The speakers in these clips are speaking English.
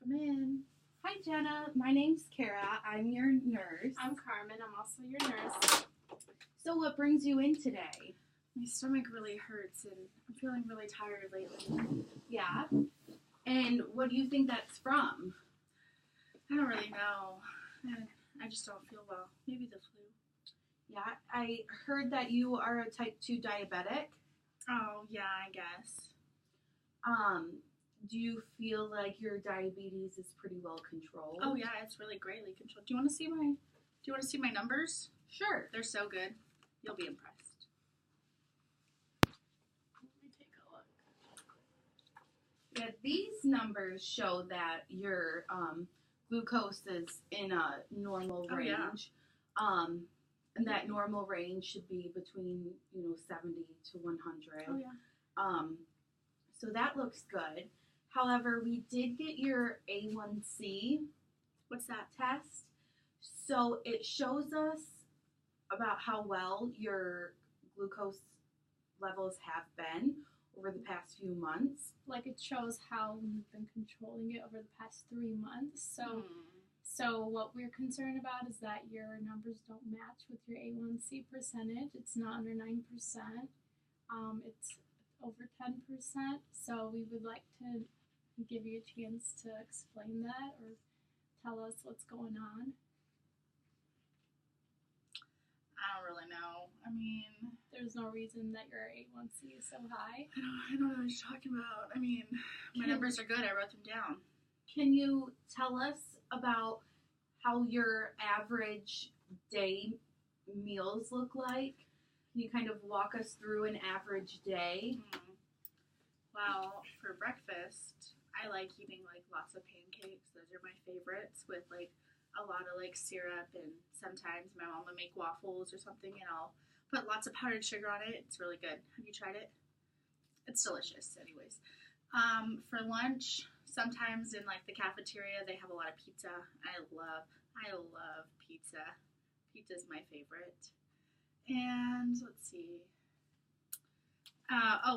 Come in. Hi, Jenna. My name's Kara. I'm your nurse. I'm Carmen. I'm also your nurse. So what brings you in today? My stomach really hurts and I'm feeling really tired lately. Yeah? And what do you think that's from? I don't really know. I just don't feel well. Maybe the flu. Yeah, I heard that you are a type 2 diabetic. Oh, yeah, I guess. Do you feel like your diabetes is pretty well controlled? Oh, yeah, it's really greatly controlled. Do you want to see my numbers? Sure. They're so good. You'll be impressed. Let me take a look. Yeah, these numbers show that your glucose is in a normal range. Yeah. And that normal range should be between, 70 to 100. Oh, yeah. So that looks good. However, we did get your A1C. What's that? Test. So it shows us about how well your glucose levels have been over the past few months. Like it shows how we've been controlling it over the past 3 months. So what we're concerned about is that your numbers don't match with your A1C percentage. It's not under 9%. It's over 10%. So we would like to give you a chance to explain that or tell us what's going on. I don't really know. I mean, there's no reason that your A1C is so high. I don't know what you're talking about. I mean, my numbers are good. I wrote them down. Can you tell us about how your average day meals look like? Can you kind of walk us through an average day? Well, for breakfast, I like eating like lots of pancakes. Those are my favorites with like a lot of like syrup, and sometimes my mom will make waffles or something and I'll put lots of powdered sugar on it. It's really good. Have you tried it? It's delicious anyways. For lunch, sometimes in like the cafeteria they have a lot of pizza. I love pizza. Pizza's my favorite. And let's see.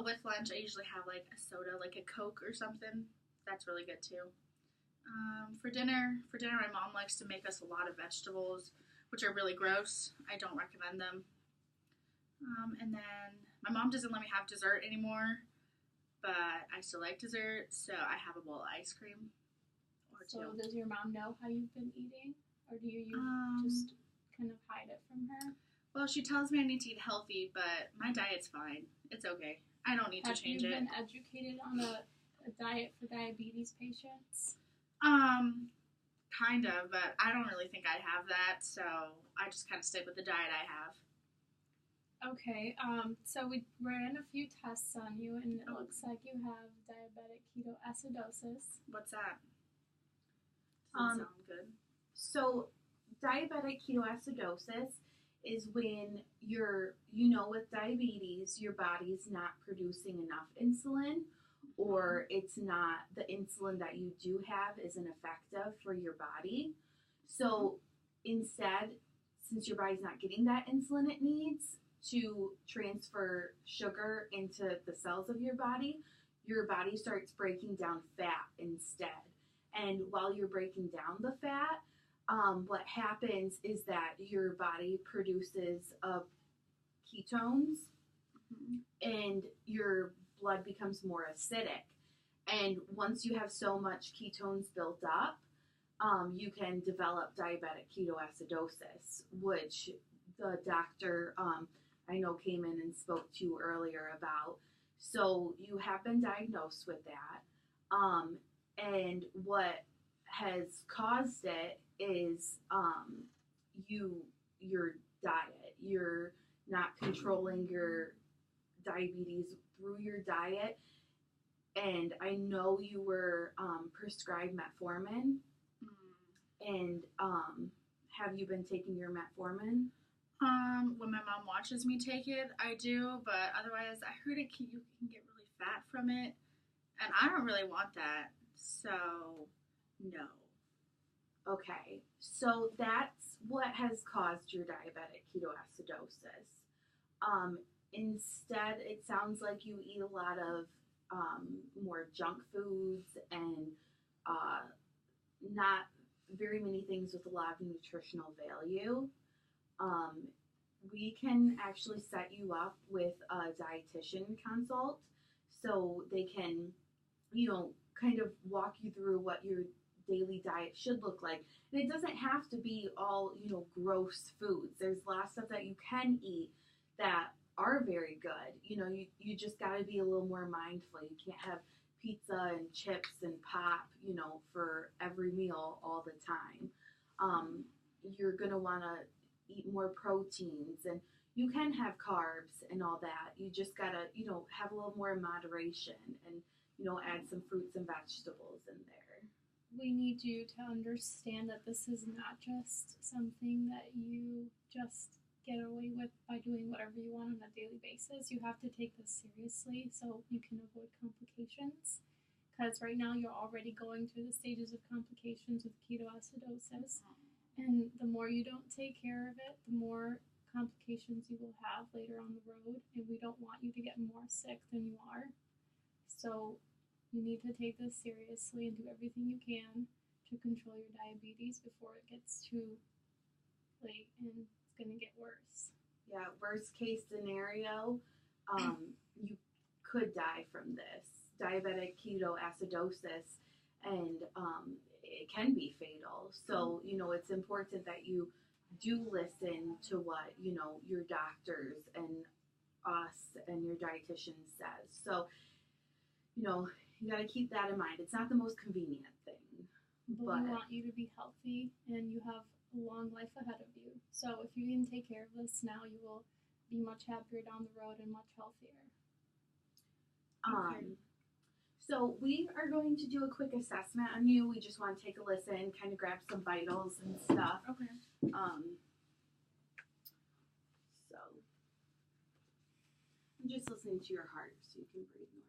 With lunch I usually have like a soda, like a Coke or something. That's really good too. For dinner, my mom likes to make us a lot of vegetables, which are really gross. I don't recommend them. And then my mom doesn't let me have dessert anymore, but I still like dessert, so I have a bowl of ice cream or two. So does your mom know how you've been eating, or do you just kind of hide it from her? Well, she tells me I need to eat healthy, but my diet's fine. It's okay. I don't need to change it. Have you been educated on a diet for diabetes patients? Kind of, but I don't really think I have that, so I just kind of stick with the diet I have. Okay, so we ran a few tests on you, and it looks like you have diabetic ketoacidosis. What's that? Doesn't sound good. So diabetic ketoacidosis is when with diabetes, your body's not producing enough insulin, or it's not, the insulin that you do have isn't effective for your body. So instead, since your body's not getting that insulin it needs to transfer sugar into the cells of your body starts breaking down fat instead. And while you're breaking down the fat, what happens is that your body produces ketones, and your blood becomes more acidic. And once you have so much ketones built up, you can develop diabetic ketoacidosis, which the doctor I know came in and spoke to you earlier about. So you have been diagnosed with that. And what has caused it is your diet. You're not controlling your diabetes through your diet. And I know you were prescribed metformin. And have you been taking your metformin? When my mom watches me take it, I do, but otherwise I heard you can get really fat from it, and I don't really want that, so no. Okay, so that's what has caused your diabetic ketoacidosis. Instead, it sounds like you eat a lot of more junk foods and not very many things with a lot of nutritional value, um, we can actually set you up with a dietitian consult so they can, kind of walk you through what your daily diet should look like. And it doesn't have to be all, gross foods. There's a lot of stuff that you can eat that are very good. You just got to be a little more mindful. You can't have pizza and chips and pop, for every meal all the time. You're going to want to eat more proteins, and you can have carbs and all that. You just got to, have a little more moderation and, add some fruits and vegetables in there. We need you to understand that this is not just something that you just get away with by doing whatever you want on a daily basis. You have to take this seriously so you can avoid complications. Because right now you're already going through the stages of complications with ketoacidosis. And the more you don't take care of it, the more complications you will have later on the road. And we don't want you to get more sick than you are. So you need to take this seriously and do everything you can to control your diabetes before it gets too late and it's going to get worse. Yeah, worst case scenario, you could die from this diabetic ketoacidosis, and it can be fatal. So, it's important that you do listen to what, your doctors and us and your dietitian says. So, you got to keep that in mind. It's not the most convenient thing. But we want you to be healthy and you have a long life ahead of you. So if you can take care of this now, you will be much happier down the road and much healthier. So we are going to do a quick assessment on you. We just want to take a listen, kind of grab some vitals and stuff. Okay. So I'm just listening to your heart so you can breathe normally.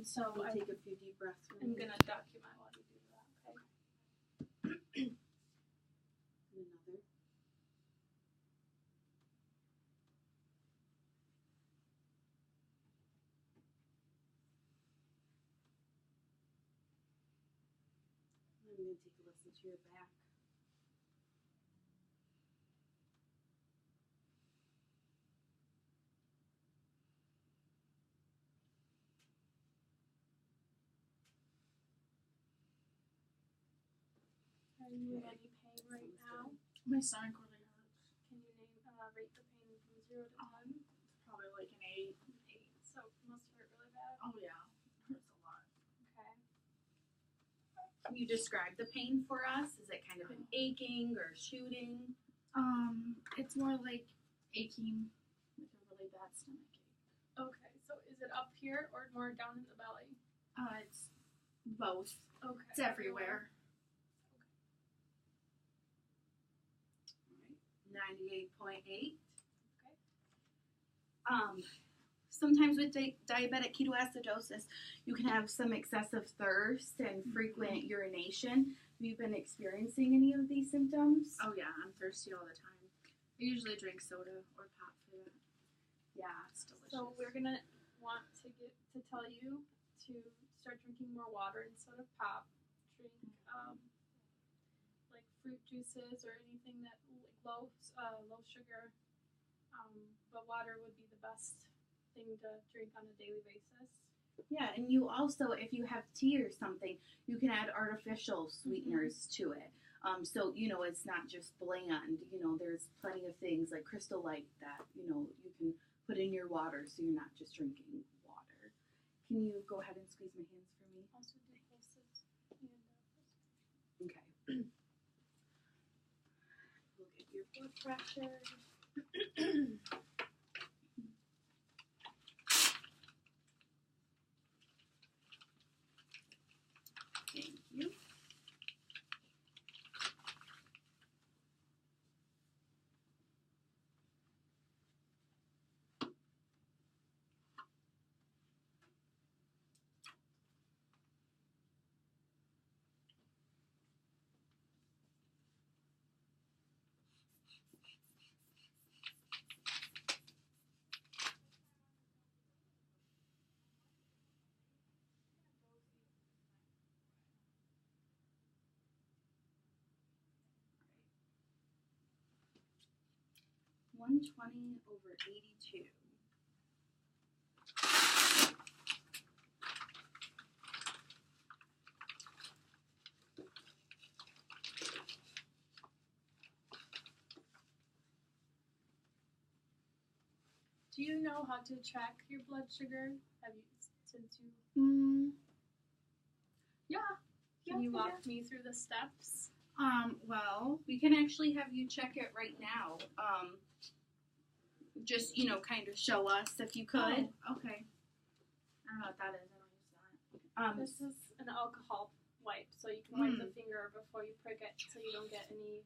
So We'll take a few deep breaths. I'm going to duck you while you do that, okay? Another. I'm going to take a listen to your back. Are you in any pain right now? My stomach really hurts. Can you rate the pain from 0 to 10? Probably like an 8. 8. So it must hurt really bad. Oh yeah, it hurts a lot. Okay. Can you describe the pain for us? Is it kind of an aching or shooting? It's more like aching, like a really bad stomach ache. Okay, so is it up here or more down in the belly? It's both. Okay. It's everywhere. 98.8. Okay. Sometimes with diabetic ketoacidosis, you can have some excessive thirst and frequent urination. Have you been experiencing any of these symptoms? Oh yeah, I'm thirsty all the time. I usually drink soda or pop for that. Yeah. It's delicious. So we're gonna want to tell you to start drinking more water instead of pop. Drink like fruit juices or anything that low sugar. But water would be the best thing to drink on a daily basis. Yeah, and you also, if you have tea or something, you can add artificial sweeteners to it. So, it's not just bland. There's plenty of things like Crystal Light that, you can put in your water so you're not just drinking water. Can you go ahead and squeeze my hands for me? Also do pulses and Okay. Look at your blood pressure. Thank you. 120/82. Do you know how to track your blood sugar? Have you since you? Yeah. Can you walk me through the steps? Well, we can actually have you check it right now. Just, kind of show us if you could. Oh, okay. I don't know what that is. I don't use that. This is an alcohol wipe, so you can wipe the finger before you prick it, so you don't get any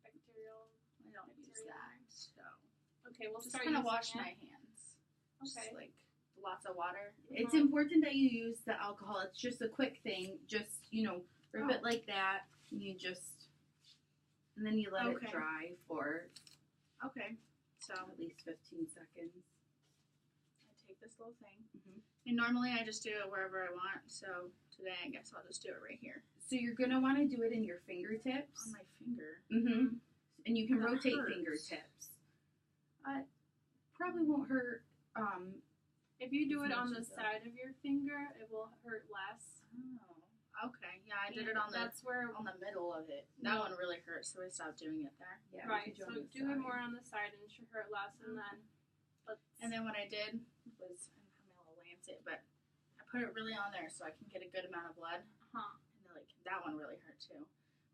bacterial. I don't use that. So okay, we'll just start kind of using wash it. my hands. Okay. Just, lots of water. It's important that you use the alcohol. It's just a quick thing. Just, rip it like that. And and then you let it dry for Okay. So at least 15 seconds. I take this little thing. And normally I just do it wherever I want. So today I guess I'll just do it right here. So you're going to want to do it in your fingertips. On my finger. And you can That rotate hurts. fingertips. Probably won't hurt. If you do As it on much the as that. side of your finger, it will hurt less. Oh. Okay. Yeah, I did it on That's where the middle of it. That one really hurt, so I stopped doing it there. Yeah, right. we could So on the do it side. more on the side, and it should hurt less. And then, And then what I did was, I don't have my little lancet, but I put it really on there so I can get a good amount of blood. And that one really hurt too.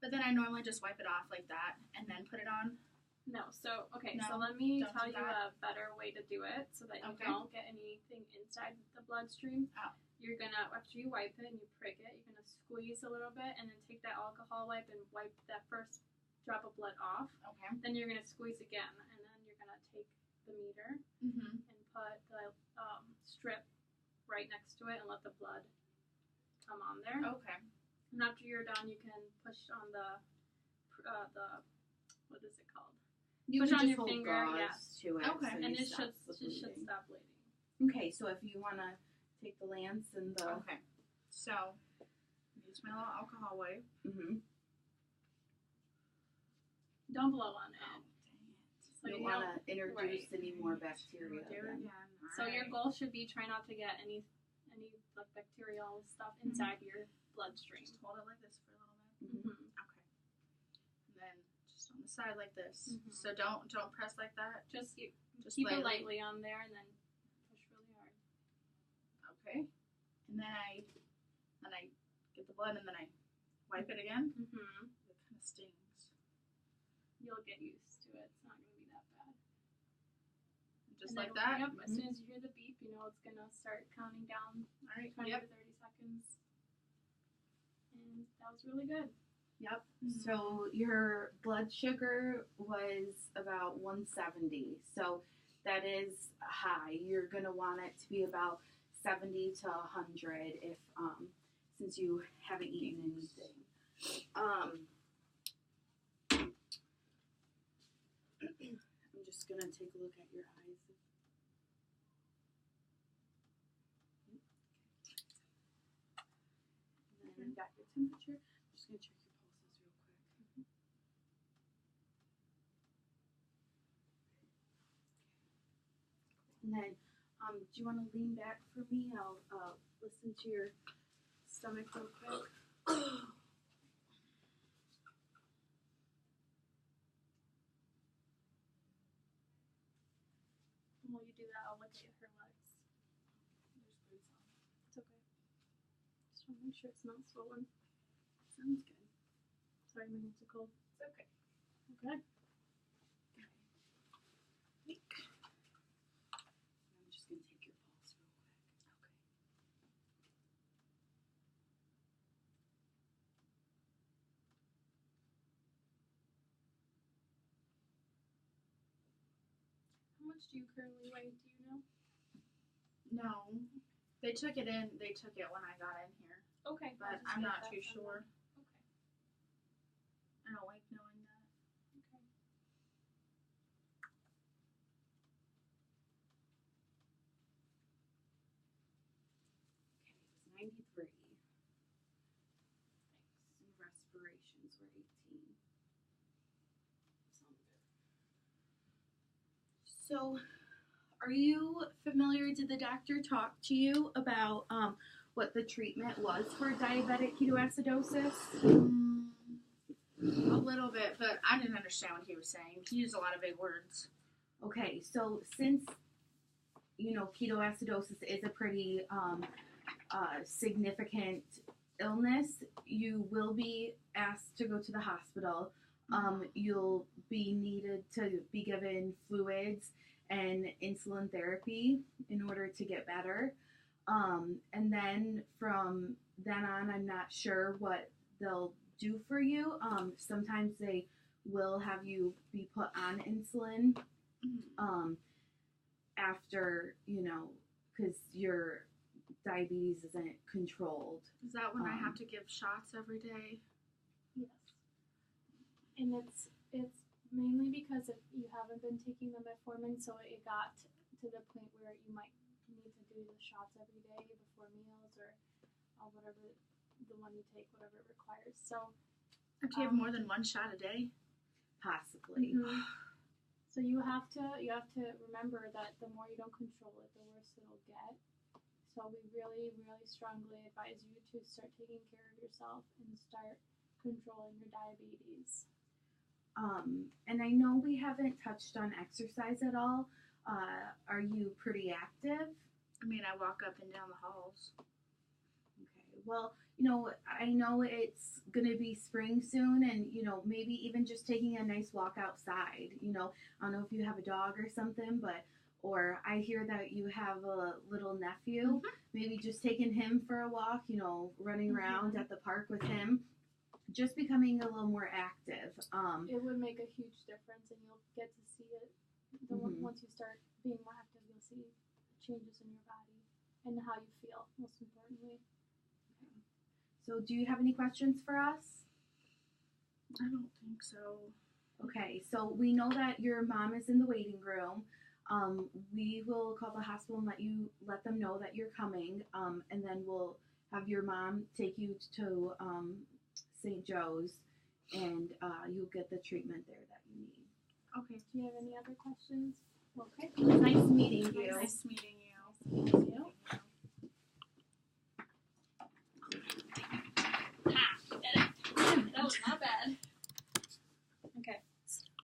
But then I normally just wipe it off like that and then put it on. No. So okay. No, so let me don't tell do you that. a better way to do it, so that you Okay. don't get anything inside the bloodstream. Oh. You're gonna, after you wipe it and you prick it, you're gonna squeeze a little bit, and then take that alcohol wipe and wipe that first drop of blood off. Okay. Then you're gonna squeeze again, and then you're gonna take the meter Mm-hmm. and put the strip right next to it and let the blood come on there. Okay. And after you're done, you can push on the what is it called? You Push can on just your hold finger, gauze yes. to it. Okay. So And you it stop should the should bleeding. stop bleeding. Okay, so if you want to take the lance and the. Okay. So use my little alcohol wipe. Don't blow on it. Dang it. So you you don't know, want to introduce any more bacteria. Do it then. again. so your Alright. goal should be try not to get any bacterial stuff inside your bloodstream. Just hold it like this for a little bit. Mm-hmm. Okay. And then just on the side like this. Mhm. So don't press like that. Just Just keep it lightly. lightly on there, and then push really hard. Okay. And then I get the blood and then I wipe it again. Mm-hmm. It kind of stings. You'll get used to it. It's not going to be that bad. Just And like then, that. Yep. As soon as you hear the beep, you know it's going to start counting down All right. 20 Yep. to 30 seconds. And that was really good. Yep. So your blood sugar was about 170. So that is high. You're going to want it to be about 70 to 100 if since you haven't eaten anything. I'm just going to take a look at your eyes. And then got your temperature. I'm just going to check your pulses real quick. And then, do you want to lean back for me? I'll listen to your stomach real quick. And while you do that, I'll look at her legs. There's boots on. It's okay. Just want to make sure it's not swollen. Sounds good. Sorry, my hands are cold. It's okay. Okay. I'm just going to take your pulse real quick. Okay. How much do you currently weigh? Do you know? No. They took it in. They took it when I got in here, Okay. but I'll just I'm get not that too from sure. them. Okay. I don't like knowing that. Okay. Okay, it was 93. And respirations were 18. Sound good. So, are you familiar? Did the doctor talk to you about what the treatment was for diabetic ketoacidosis? A little bit, but I didn't understand what he was saying. He used a lot of big words. Okay, so since ketoacidosis is a pretty significant illness, you will be asked to go to the hospital. You'll be needed to be given fluids and insulin therapy in order to get better. And then from then on, I'm not sure what they'll do for you. Sometimes they will have you be put on insulin after, because your diabetes isn't controlled. Is that when I have to give shots every day? Yes. And it's mainly because if you haven't been taking the metformin, so it got to the point where you might need to do the shots every day before meals or whatever the one you take, whatever it requires. So Do you have more than one shot a day? Possibly. Mm-hmm. So you have to remember that the more you don't control it, the worse it'll get. So we really, really strongly advise you to start taking care of yourself and start controlling your diabetes. And I know we haven't touched on exercise at all. Are you pretty active? I mean, I walk up and down the halls. Okay. Well, I know it's going to be spring soon, and, maybe even just taking a nice walk outside. I don't know if you have a dog or something, or I hear that you have a little nephew. Maybe just taking him for a walk, running around at the park with him. Just becoming a little more active. It would make a huge difference, and you'll get to see it. Once you start being more active, you'll see changes in your body and how you feel, most importantly. So, do you have any questions for us? I don't think so. Okay, so we know that your mom is in the waiting room. We will call the hospital and let them know that you're coming, and then we'll have your mom take you to St. Joe's, and you'll get the treatment there that you need. Okay. Do you have any other questions? Okay. Nice meeting you. Nice meeting you. Nice meeting you.